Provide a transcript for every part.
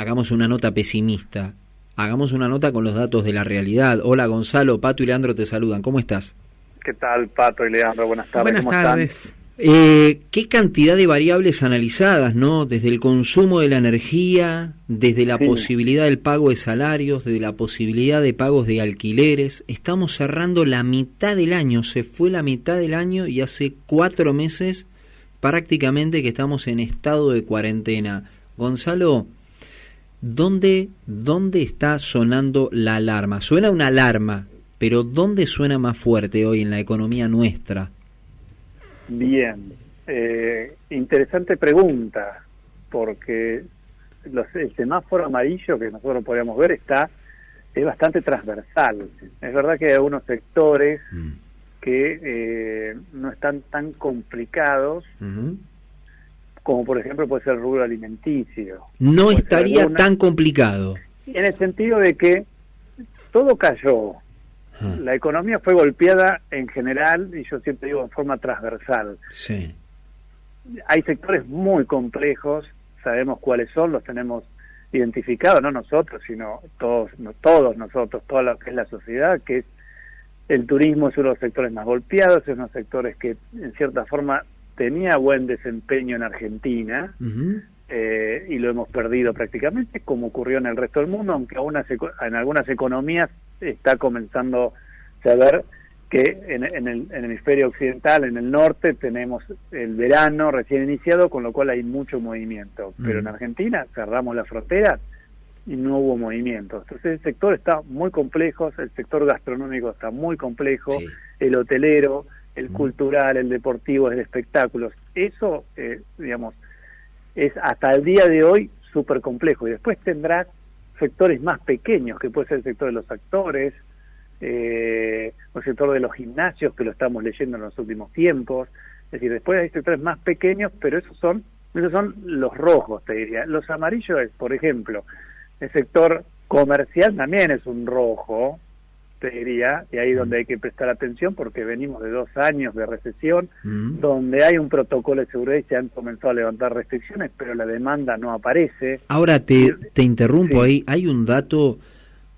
hagamos una nota pesimista, hagamos una nota con los datos de la realidad. Hola Gonzalo, Pato y Leandro te saludan, ¿cómo estás? ¿Qué tal, Pato y Leandro? Buenas tardes. Buenas tardes. Qué cantidad de variables analizadas, ¿no? Desde el consumo de la energía, desde la posibilidad del pago de salarios, desde la posibilidad de pagos de alquileres. Estamos cerrando la mitad del año, se fue la mitad del año y hace 4 meses prácticamente que estamos en estado de cuarentena. Gonzalo, ¿dónde está sonando la alarma? Suena una alarma, pero ¿dónde suena más fuerte hoy en la economía nuestra? Bien, interesante pregunta, porque el semáforo amarillo que nosotros podríamos ver es bastante transversal. Es verdad que hay algunos sectores que no están tan complicados, como por ejemplo puede ser el rubro alimenticio. No estaría tan complicado. En el sentido de que todo cayó. La economía fue golpeada en general, y yo siempre digo en forma transversal. Sí. Hay sectores muy complejos, sabemos cuáles son, los tenemos identificados, no nosotros, sino todos nosotros, toda lo que es la sociedad, que es el turismo es uno de los sectores más golpeados, es uno de los sectores que en cierta forma tenía buen desempeño en Argentina, y lo hemos perdido prácticamente, como ocurrió en el resto del mundo, aunque en algunas economías está comenzando a ver que en el hemisferio occidental, en el norte, tenemos el verano recién iniciado, con lo cual hay mucho movimiento. Pero en Argentina cerramos las fronteras y no hubo movimiento. Entonces el sector está muy complejo, el sector gastronómico está muy complejo, el hotelero, el cultural, el deportivo, el de espectáculos. Eso, digamos, es hasta el día de hoy súper complejo. Y después tendrá sectores más pequeños, que puede ser el sector de los actores, o el sector de los gimnasios, que lo estamos leyendo en los últimos tiempos. Es decir, después hay sectores más pequeños, pero esos son los rojos, te diría. Los amarillos es, por ejemplo, el sector comercial también es un rojo, te diría, y ahí es donde hay que prestar atención, porque venimos de 2 años de recesión, donde hay un protocolo de seguridad y se han comenzado a levantar restricciones, pero la demanda no aparece. Ahora te interrumpo ahí, hay un dato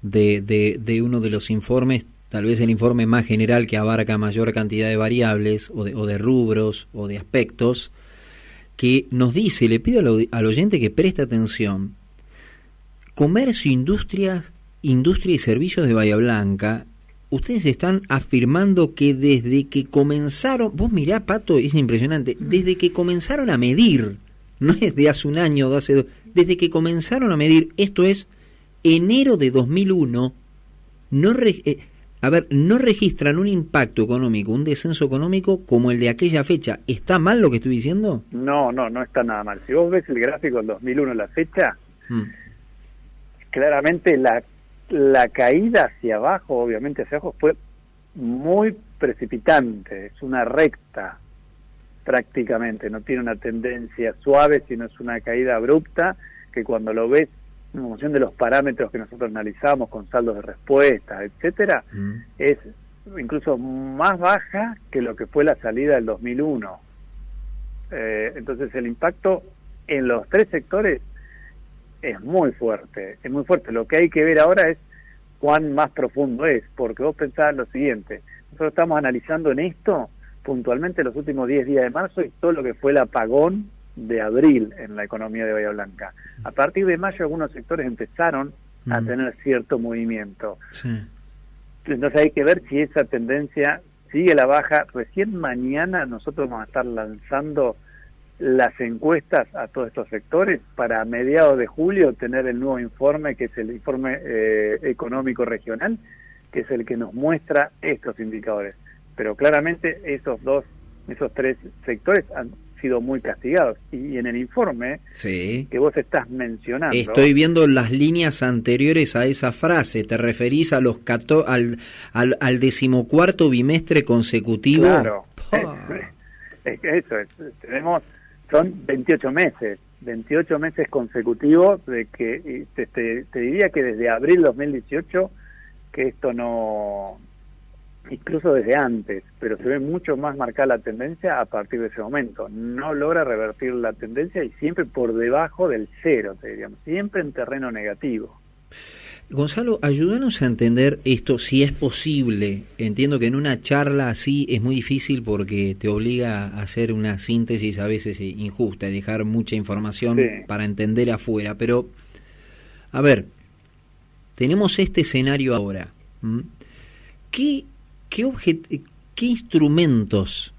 de uno de los informes, tal vez el informe más general que abarca mayor cantidad de variables o de rubros o de aspectos, que nos dice, le pido al oyente que preste atención: comercio, industria y servicios de Bahía Blanca, ustedes están afirmando que desde que comenzaron, vos mirá, Pato, es impresionante, desde que comenzaron a medir, no es de hace un año, desde que comenzaron a medir, esto es enero de 2001, no registran un impacto económico, un descenso económico como el de aquella fecha. ¿Está mal lo que estoy diciendo? No está nada mal. Si vos ves el gráfico del 2001, la fecha, claramente la caída hacia abajo, obviamente hacia abajo, fue muy precipitante, es una recta prácticamente, no tiene una tendencia suave, sino es una caída abrupta, que cuando lo ves en función de los parámetros que nosotros analizamos con saldos de respuesta, etcétera, es incluso más baja que lo que fue la salida del 2001. Entonces el impacto en los 3 sectores es muy fuerte, es muy fuerte. Lo que hay que ver ahora es cuán más profundo es, porque vos pensás lo siguiente: nosotros estamos analizando en esto puntualmente los últimos 10 días de marzo y todo lo que fue el apagón de abril en la economía de Bahía Blanca. A partir de mayo algunos sectores empezaron a tener cierto movimiento. Entonces hay que ver si esa tendencia sigue a la baja. Recién mañana nosotros vamos a estar lanzando las encuestas a todos estos sectores para a mediados de julio tener el nuevo informe, que es el informe económico regional, que es el que nos muestra estos indicadores. Pero claramente esos 3 sectores han sido muy castigados, y en el informe que vos estás mencionando, estoy viendo las líneas anteriores a esa frase. ¿Te referís a los al 14º bimestre consecutivo? Claro. Es que eso es, son 28 meses consecutivos de que te diría que desde abril 2018 que esto no incluso desde antes, pero se ve mucho más marcada la tendencia a partir de ese momento. No logra revertir la tendencia y siempre por debajo del cero, te diríamos, siempre en terreno negativo. Gonzalo, ayúdanos a entender esto, si es posible. Entiendo que en una charla así es muy difícil porque te obliga a hacer una síntesis a veces injusta y dejar mucha información para entender afuera. Pero, a ver, tenemos este escenario ahora. ¿Qué instrumentos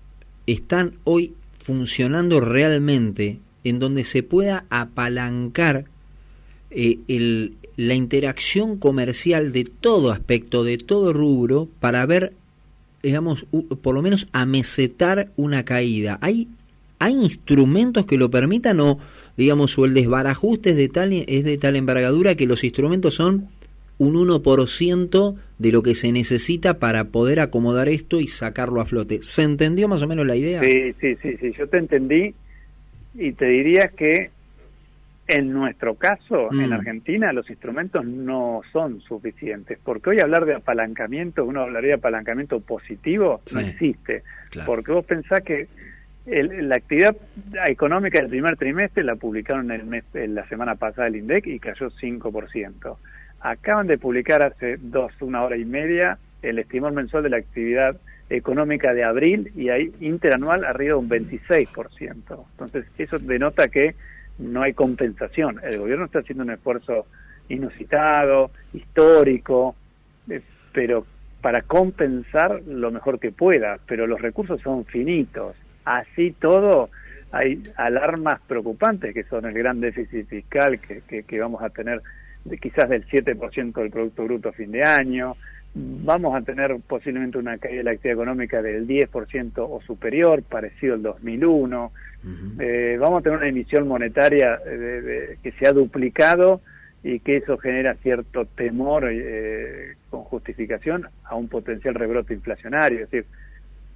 están hoy funcionando realmente en donde se pueda apalancar la interacción comercial de todo aspecto, de todo rubro, para ver, digamos, por lo menos amesetar una caída? ¿Hay instrumentos que lo permitan o, digamos, o el desbarajuste es de tal envergadura que los instrumentos son un 1% de lo que se necesita para poder acomodar esto y sacarlo a flote? ¿Se entendió más o menos la idea? Sí, yo te entendí y te diría que en nuestro caso, en Argentina, los instrumentos no son suficientes, porque hoy hablar de apalancamiento, uno hablaría de apalancamiento positivo, no existe, porque vos pensás que la actividad económica del primer trimestre la publicaron la semana pasada el INDEC y cayó 5%. Acaban de publicar hace una hora y media, el estimado mensual de la actividad económica de abril y ahí interanual arriba de un 26%. Entonces, eso denota que no hay compensación. El gobierno está haciendo un esfuerzo inusitado, histórico, pero para compensar lo mejor que pueda, pero los recursos son finitos. Así todo, hay alarmas preocupantes que son el gran déficit fiscal que vamos a tener quizás del 7% del Producto Bruto a fin de año, vamos a tener posiblemente una caída de la actividad económica del 10% o superior, parecido al 2001, vamos a tener una emisión monetaria que se ha duplicado y que eso genera cierto temor con justificación a un potencial rebrote inflacionario. Es decir,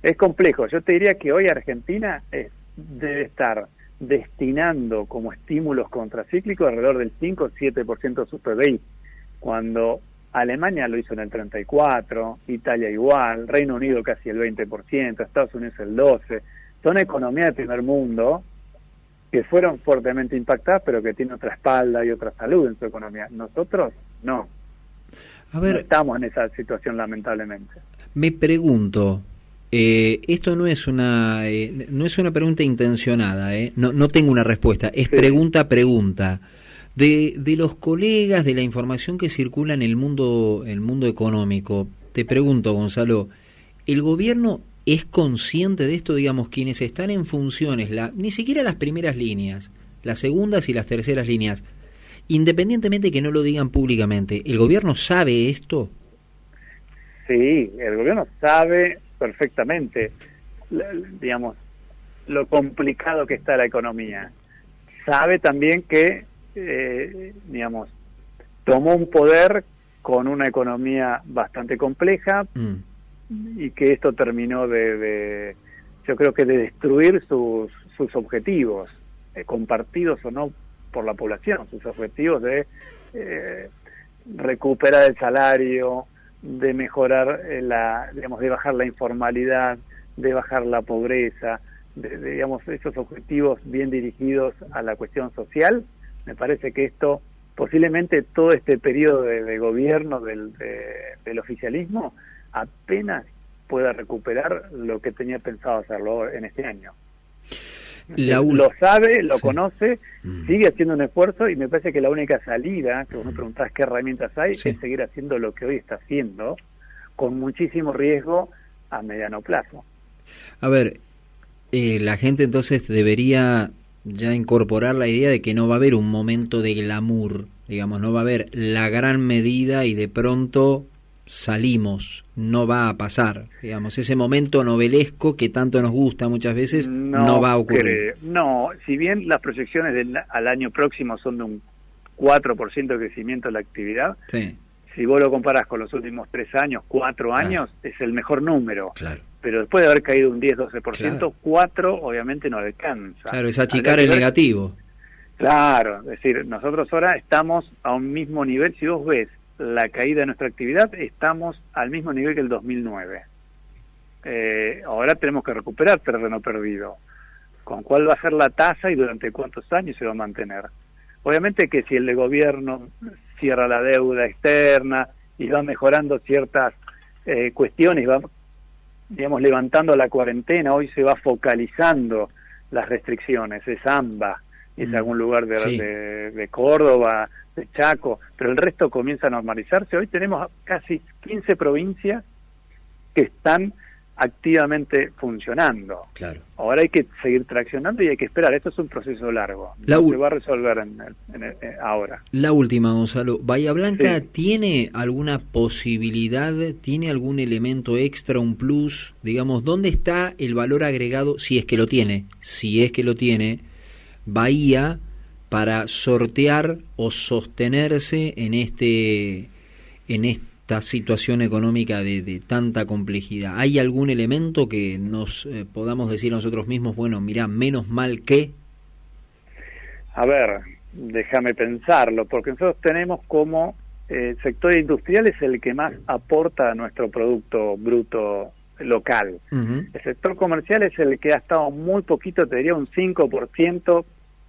es complejo. Yo te diría que hoy Argentina debe estar destinando como estímulos contracíclicos alrededor del 5 o 7% de su PBI, cuando Alemania lo hizo en el 34%, Italia igual, Reino Unido casi el 20%, Estados Unidos el 12%. Son economías de primer mundo que fueron fuertemente impactadas, pero que tienen otra espalda y otra salud en su economía. Nosotros no. A ver, no estamos en esa situación, lamentablemente. Me pregunto, esto no es una pregunta intencionada, no tengo una respuesta, es pregunta. De los colegas, de la información que circula en el mundo económico, te pregunto, Gonzalo, ¿el gobierno es consciente de esto? Digamos, quienes están en funciones, ni siquiera las primeras líneas, las segundas y las terceras líneas, independientemente de que no lo digan públicamente, ¿el gobierno sabe esto? Sí, el gobierno sabe perfectamente, digamos, lo complicado que está la economía. Sabe también que, digamos, tomó un poder con una economía bastante compleja y que esto terminó yo creo que de destruir sus objetivos, compartidos o no por la población, sus objetivos de recuperar el salario, de mejorar digamos, de bajar la informalidad, de bajar la pobreza, digamos, esos objetivos bien dirigidos a la cuestión social. Me parece que esto, posiblemente todo este periodo de gobierno del oficialismo, apenas pueda recuperar lo que tenía pensado hacerlo en este año. Lo sabe, lo conoce, sigue haciendo un esfuerzo y me parece que la única salida, que vos me preguntás qué herramientas hay, es seguir haciendo lo que hoy está haciendo, con muchísimo riesgo a mediano plazo. A ver, la gente entonces debería ya incorporar la idea de que no va a haber un momento de glamour, digamos, no va a haber la gran medida y de pronto salimos, no va a pasar, digamos, ese momento novelesco que tanto nos gusta muchas veces no va a ocurrir. No, si bien las proyecciones al año próximo son de un 4% de crecimiento de la actividad, si vos lo comparás con los últimos 3 años, 4 años, es el mejor número. Claro. Pero después de haber caído un 10-12%, 4 obviamente no alcanza. Claro, es achicar el negativo. Claro, es decir, nosotros ahora estamos a un mismo nivel. Si vos ves la caída de nuestra actividad, estamos al mismo nivel que el 2009. ahora tenemos que recuperar terreno perdido. ¿Con cuál va a ser la tasa y durante cuántos años se va a mantener? Obviamente que si el gobierno cierra la deuda externa y va mejorando ciertas cuestiones, va, digamos, levantando la cuarentena, hoy se va focalizando las restricciones, es AMBA, es algún lugar de Córdoba, de Chaco, pero el resto comienza a normalizarse. Hoy tenemos casi 15 provincias que están activamente funcionando. Claro. Ahora hay que seguir traccionando y hay que esperar. Esto es un proceso largo. No se va a resolver ahora. La última, Gonzalo. ¿Bahía Blanca Sí. tiene alguna posibilidad, tiene algún elemento extra, un plus? Digamos, ¿dónde está el valor agregado, si es que lo tiene, Bahía, para sortear o sostenerse en esta situación económica de tanta complejidad? ¿Hay algún elemento que nos podamos decir nosotros mismos, bueno, mirá, menos mal que? A ver, déjame pensarlo, porque nosotros tenemos como sector industrial es el que más aporta a nuestro producto bruto local. Uh-huh. El sector comercial es el que ha estado muy poquito, te diría un 5%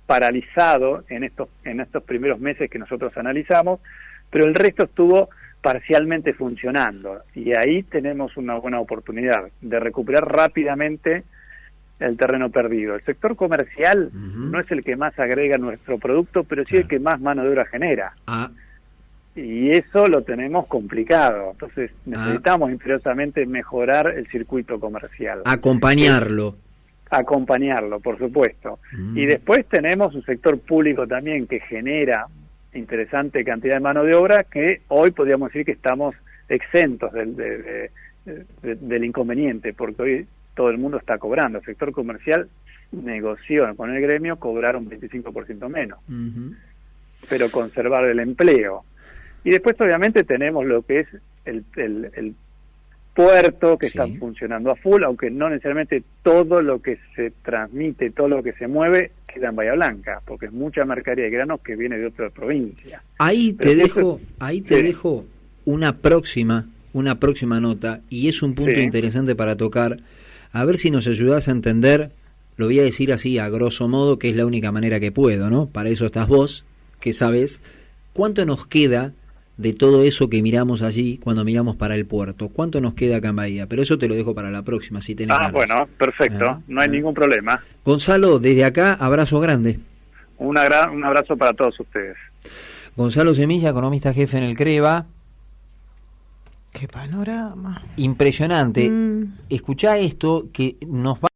paralizado en estos primeros meses que nosotros analizamos, pero el resto estuvo parcialmente funcionando, y ahí tenemos una buena oportunidad de recuperar rápidamente el terreno perdido. El sector comercial no es el que más agrega nuestro producto, pero sí el que más mano de obra genera. Y eso lo tenemos complicado. Entonces necesitamos imperiosamente mejorar el circuito comercial. Acompañarlo. Acompañarlo, por supuesto. Y después tenemos un sector público también que genera interesante cantidad de mano de obra, que hoy podríamos decir que estamos exentos del inconveniente, porque hoy todo el mundo está cobrando. El sector comercial negoció con el gremio, cobraron 25% menos, pero conservar el empleo. Y después obviamente tenemos lo que es el puerto, que están funcionando a full, aunque no necesariamente todo lo que se transmite, todo lo que se mueve queda en Bahía Blanca, porque es mucha mercadería de granos que viene de otra provincia. Ahí te dejo una próxima nota, y es un punto interesante para tocar, a ver si nos ayudás a entender, lo voy a decir así a grosso modo, que es la única manera que puedo, ¿no? Para eso estás vos, que sabes cuánto nos queda de todo eso que miramos allí cuando miramos para el puerto. ¿Cuánto nos queda acá en Bahía? Pero eso te lo dejo para la próxima, si tenés ganas. Bueno, perfecto, no hay ningún problema. Gonzalo, desde acá, abrazo grande. Un abrazo para todos ustedes. Gonzalo Semilla, economista jefe en el CREVA. ¡Qué panorama! Impresionante. Escuchá esto que nos va